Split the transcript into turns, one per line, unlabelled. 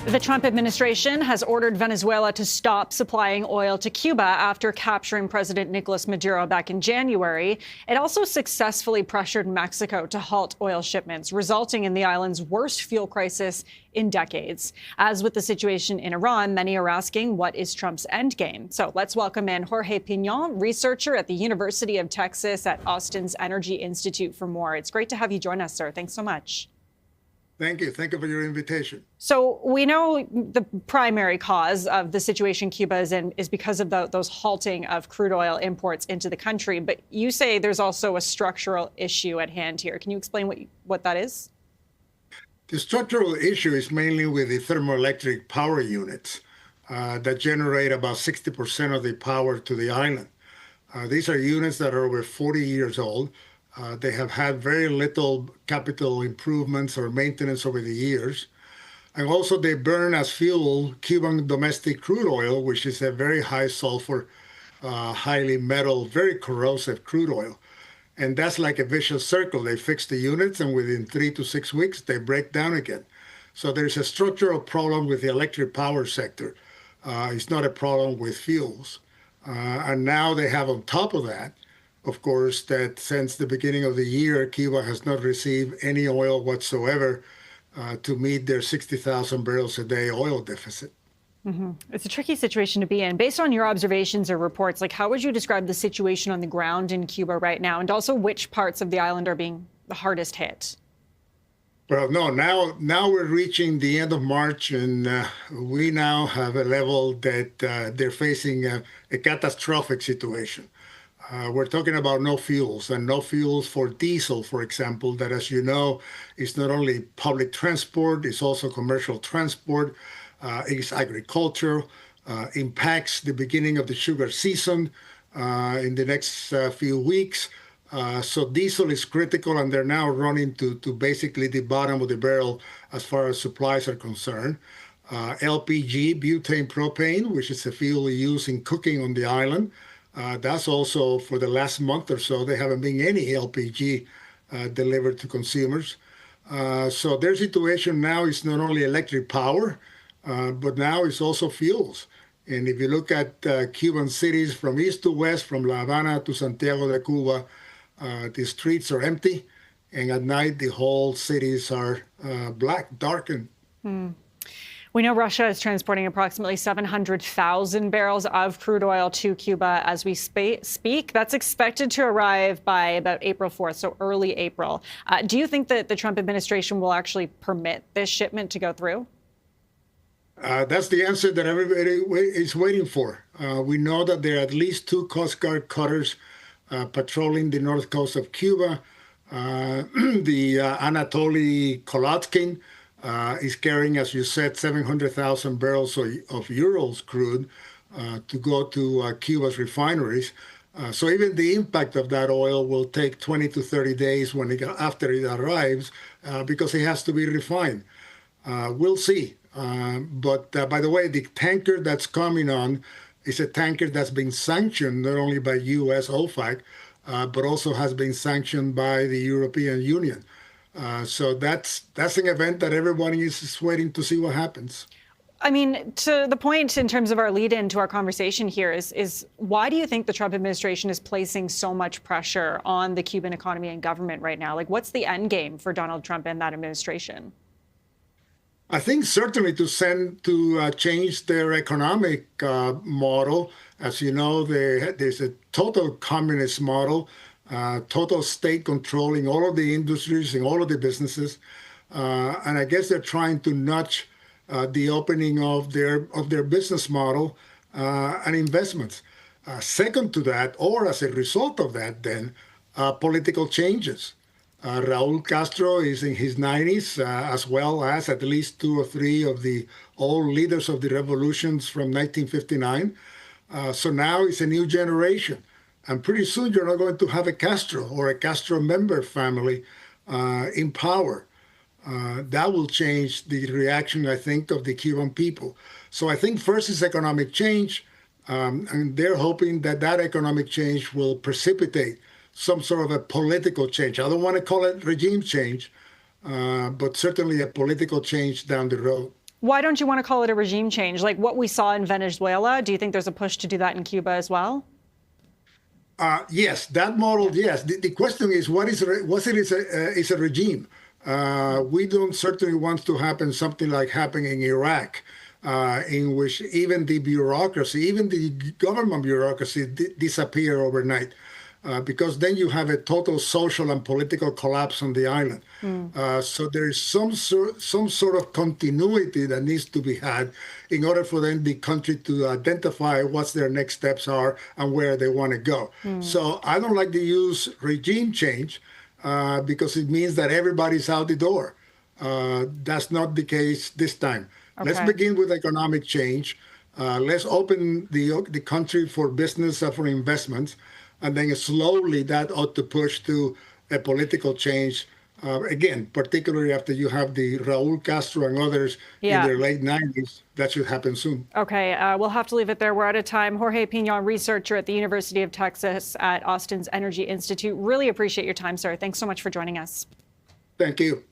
The Trump administration has ordered Venezuela to stop supplying oil to Cuba after capturing President Nicolas Maduro back in January. It also successfully pressured Mexico to halt oil shipments, resulting in the island's worst fuel crisis in decades. As with the situation in Iran, many are asking, what is Trump's endgame? So let's welcome in Jorge Piñón, researcher at the University of Texas at Austin's Energy Institute, for more. It's great to have you join us, sir. Thanks so much.
Thank you. Thank you for your invitation.
So we know the primary cause of the situation Cuba is in is because of those halting of crude oil imports into the country. But you say there's also a structural issue at hand here. Can you explain what that is?
The structural issue is mainly with the thermoelectric power units that generate about 60% of the power to the island. These are units that are over 40 years old. They have had very little capital improvements or maintenance over the years. And also they burn as fuel Cuban domestic crude oil, which is a very high sulfur, highly metal, very corrosive crude oil. And that's like a vicious circle. They fix the units and within 3 to 6 weeks, they break down again. So there's a structural problem with the electric power sector. It's not a problem with fuels. And now they have on top of that, of course, that since the beginning of the year, Cuba has not received any oil whatsoever to meet their 60,000 barrels a day oil deficit.
Mm-hmm. It's a tricky situation to be in. Based on your observations or reports, like how would you describe the situation on the ground in Cuba right now, and also which parts of the island are being the hardest hit?
Well, no, now we're reaching the end of March, and we now have a level that they're facing a catastrophic situation. We're talking about no fuels, and no fuels for diesel, for example, that, as you know, is not only public transport, it's also commercial transport, it's agriculture, impacts the beginning of the sugar season in the next few weeks. So diesel is critical, and they're now running to basically the bottom of the barrel as far as supplies are concerned. LPG, butane propane, which is a fuel used in cooking on the island. That's also, for the last month or so, there haven't been any LPG delivered to consumers. So their situation now is not only electric power, but now it's also fuels. And if you look at Cuban cities from east to west, from La Habana to Santiago de Cuba, the streets are empty. And at night, the whole cities are black, darkened.
We know Russia is transporting approximately 700,000 barrels of crude oil to Cuba as we speak. That's expected to arrive by about April 4th, so early April. Do you think that the Trump administration will actually permit this shipment to go through?
That's the answer that everybody is waiting for. We know that there are at least 2 Coast Guard cutters patrolling the north coast of Cuba. The Anatoly Kolotkin is carrying, as you said, 700,000 barrels of Urals crude to go to Cuba's refineries. So even the impact of that oil will take 20 to 30 days after it arrives because it has to be refined. We'll see. But by the way, the tanker that's coming on is a tanker that's been sanctioned not only by U.S. OFAC, but also has been sanctioned by the European Union. So that's an event that everybody is waiting to see what happens.
I mean, to the point in terms of our lead into our conversation here is why do you think the Trump administration is placing so much pressure on the Cuban economy and government right now? Like, what's the end game for Donald Trump and that administration?
I think certainly to change their economic model. As you know, there's a total communist model. Total state controlling all of the industries and all of the businesses. And I guess they're trying to nudge the opening of their business model and investments. Second to that, or as a result of that, then, political changes. Raul Castro is in his 90s, as well as at least 2 or 3 of the old leaders of the revolutions from 1959. So now it's a new generation. And pretty soon you're not going to have a Castro or a Castro member family in power. That will change the reaction, I think, of the Cuban people. So I think first is economic change, and they're hoping that economic change will precipitate some sort of a political change. I don't want to call it regime change, but certainly a political change down the road.
Why don't you want to call it a regime change? Like what we saw in Venezuela, do you think there's a push to do that in Cuba as well?
Yes, that model, yes. The question is, what is a regime? We don't certainly want to happen something like happened in Iraq, in which even the bureaucracy, even the government bureaucracy disappear overnight. Because then you have a total social and political collapse on the island. So there is some sort of continuity that needs to be had in order for then the country to identify what their next steps are and where they want to go. So I don't like to use regime change because it means that everybody's out the door. That's not the case this time. Okay. Let's begin with economic change. Let's open the country for business and for investments. And then slowly that ought to push to a political change. Again, particularly after you have the Raul Castro and others in their late 90s, that should happen soon.
Okay, we'll have to leave it there. We're out of time. Jorge Piñón, researcher at the University of Texas at Austin's Energy Institute. Really appreciate your time, sir. Thanks so much for joining us.
Thank you.